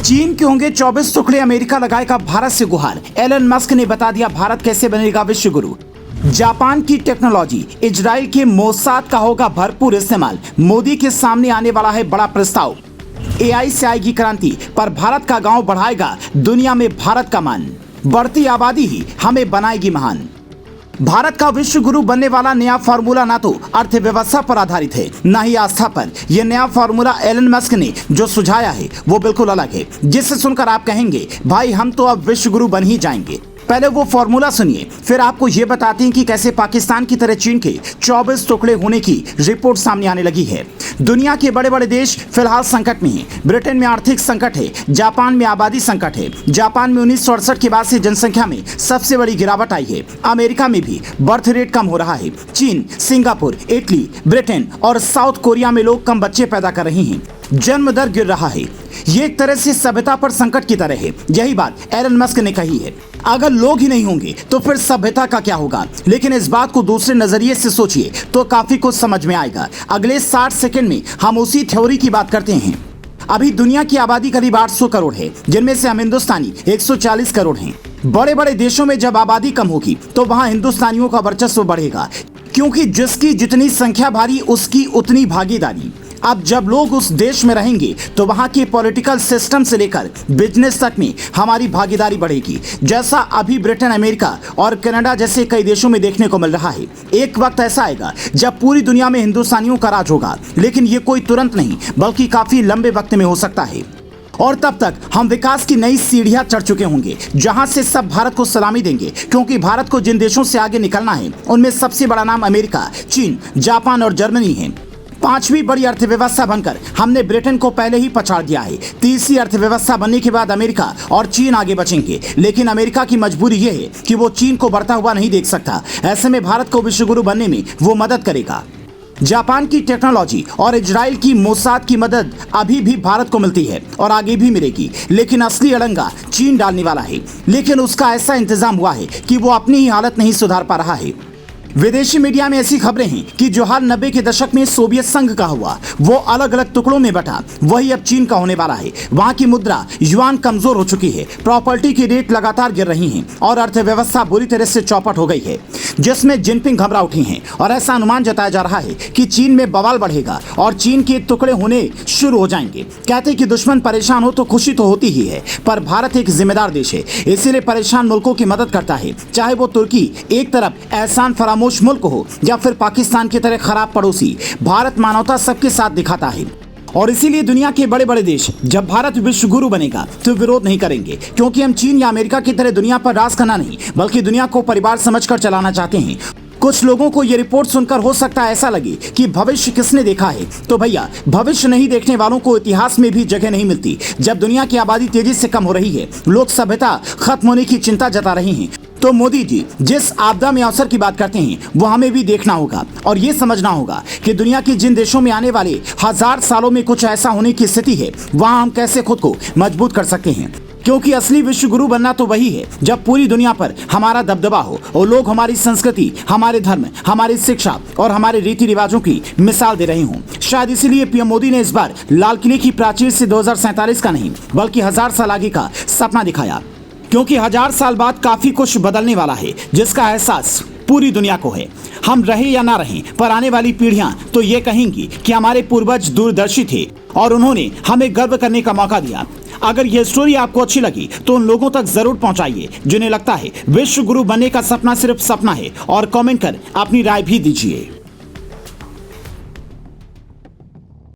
चीन के होंगे 24 टुकड़े, अमेरिका लगाएगा भारत से गुहार। एलन मस्क ने बता दिया भारत कैसे बनेगा विश्व गुरु। जापान की टेक्नोलॉजी, इजराइल के मोसाद का होगा भरपूर इस्तेमाल। मोदी के सामने आने वाला है बड़ा प्रस्ताव। एआई से आएगी क्रांति, पर भारत का गांव बढ़ाएगा दुनिया में भारत का मान। बढ़ती आबादी ही हमें बनाएगी महान। भारत का विश्व गुरु बनने वाला नया फार्मूला ना तो अर्थव्यवस्था पर आधारित है, ना ही आस्था पर। यह नया फार्मूला एलन मस्क ने जो सुझाया है वो बिल्कुल अलग है, जिसे सुनकर आप कहेंगे भाई हम तो अब विश्व गुरु बन ही जाएंगे। पहले वो फॉर्मूला सुनिए, फिर आपको ये बताते हैं कि कैसे पाकिस्तान की तरह चीन के 24 टुकड़े होने की रिपोर्ट सामने आने लगी है। दुनिया के बड़े बड़े देश फिलहाल संकट में हैं। ब्रिटेन में आर्थिक संकट है, जापान में आबादी संकट है। जापान में 1968 के बाद से जनसंख्या में सबसे बड़ी गिरावट आई है। अमेरिका में भी बर्थ रेट कम हो रहा है। चीन, सिंगापुर, इटली, ब्रिटेन और साउथ कोरिया में लोग कम बच्चे पैदा कर रहे हैं। जन्म दर गिर रहा है। ये एक तरह से सभ्यता पर संकट की तरह है। यही बात एलन मस्क ने कही है। अगर लोग ही नहीं होंगे तो फिर सभ्यता का क्या होगा। लेकिन इस बात को दूसरे नजरिए से सोचिए तो काफी कुछ समझ में आएगा। अगले 60 सेकंड में हम उसी थ्योरी की बात करते हैं। अभी दुनिया की आबादी करीब 800 करोड़ है, जिनमें से हम हिंदुस्तानी 140 करोड़ हैं। बड़े बड़े देशों में जब आबादी कम होगी तो वहां हिंदुस्तानियों का वर्चस्व बढ़ेगा, क्योंकि जिसकी जितनी संख्या भारी उसकी उतनी भागीदारी। अब जब लोग उस देश में रहेंगे तो वहां के पॉलिटिकल सिस्टम से लेकर बिजनेस तक में हमारी भागीदारी बढ़ेगी, जैसा अभी ब्रिटेन, अमेरिका और कनाडा जैसे कई देशों में देखने को मिल रहा है। एक वक्त ऐसा आएगा जब पूरी दुनिया में हिंदुस्तानियों का राज होगा, लेकिन ये कोई तुरंत नहीं बल्कि काफी लंबे वक्त में हो सकता है। और तब तक हम विकास की नई सीढ़ियां चढ़ चुके होंगे, जहां से सब भारत को सलामी देंगे, क्योंकि भारत को जिन देशों से आगे निकलना है उनमें सबसे बड़ा नाम अमेरिका, चीन, जापान और जर्मनी है। 5वीं बड़ी अर्थव्यवस्था बनकर हमने ब्रिटेन को पहले ही पछाड़ दिया है। तीसरी अर्थव्यवस्था बनने के बाद अमेरिका और चीन आगे बचेंगे, लेकिन अमेरिका की मजबूरी यह है कि वो चीन को बढ़ता हुआ नहीं देख सकता। ऐसे में भारत को विश्व गुरु बनने में वो मदद करेगा। जापान की टेक्नोलॉजी और इजराइल की मोसाद की मदद अभी भी भारत को मिलती है और आगे भी मिलेगी, लेकिन असली अड़ंगा चीन डालने वाला है। लेकिन उसका ऐसा इंतजाम हुआ है कि वो अपनी ही हालत नहीं सुधार पा रहा है। विदेशी मीडिया में ऐसी खबरें हैं कि जो हाल 90 के दशक में सोवियत संघ का हुआ, वो अलग अलग टुकड़ों में बटा, वही अब चीन का होने वाला है। वहां की मुद्रा युआन कमजोर हो चुकी है, प्रॉपर्टी की रेट लगातार गिर रही हैं और अर्थव्यवस्था बुरी तरह से चौपट हो गई है, जिसमें जिनपिंग घबरा उठी हैं। और ऐसा अनुमान जताया जा रहा है कि चीन में बवाल बढ़ेगा और चीन के टुकड़े होने शुरू हो जाएंगे। कहते हैं कि दुश्मन परेशान हो तो खुशी तो होती ही है, पर भारत एक जिम्मेदार देश है, इसीलिए परेशान मुल्कों की मदद करता है। चाहे वो तुर्की एक तरफ एहसान फरामोश मुल्क हो या फिर पाकिस्तान की तरह खराब पड़ोसी, भारत मानवता सबके साथ दिखाता है। और इसीलिए दुनिया के बड़े बड़े देश जब भारत विश्व गुरु बनेगा तो विरोध नहीं करेंगे, क्योंकि हम चीन या अमेरिका की तरह दुनिया पर राज करना नहीं बल्कि दुनिया को परिवार समझकर चलाना चाहते हैं। कुछ लोगों को ये रिपोर्ट सुनकर हो सकता है ऐसा लगे कि भविष्य किसने देखा है। तो भैया, भविष्य नहीं देखने वालों को इतिहास में भी जगह नहीं मिलती। जब दुनिया की आबादी तेजी से कम हो रही है, लोग सभ्यता खत्म होने की चिंता जता रहे हैं, तो मोदी जी जिस आपदा में अवसर की बात करते हैं वो हमें भी देखना होगा और ये समझना होगा कि दुनिया के जिन देशों में आने वाले 1000 सालों में कुछ ऐसा होने की स्थिति है, वहां हम कैसे खुद को मजबूत कर सकते हैं। क्योंकि असली विश्व गुरु बनना तो वही है जब पूरी दुनिया पर हमारा दबदबा हो और लोग हमारी संस्कृति, हमारे धर्म, हमारी शिक्षा और हमारे रीति रिवाजों की मिसाल दे रहे हों। शायद इसीलिए पीएम मोदी ने इस बार लाल किले की प्राचीर से 2047 का नहीं बल्कि 1000 साल आगे का सपना दिखाया, क्योंकि 1000 साल बाद काफी कुछ बदलने वाला है, जिसका एहसास पूरी दुनिया को है। हम रहे या ना रहें, पर आने वाली पीढ़ियां तो ये कहेंगी कि हमारे पूर्वज दूरदर्शी थे और उन्होंने हमें गर्व करने का मौका दिया। अगर यह स्टोरी आपको अच्छी लगी तो उन लोगों तक जरूर पहुंचाइए जिन्हें लगता है विश्व गुरु बनने का सपना सिर्फ सपना है, और कमेंट कर अपनी राय भी दीजिए।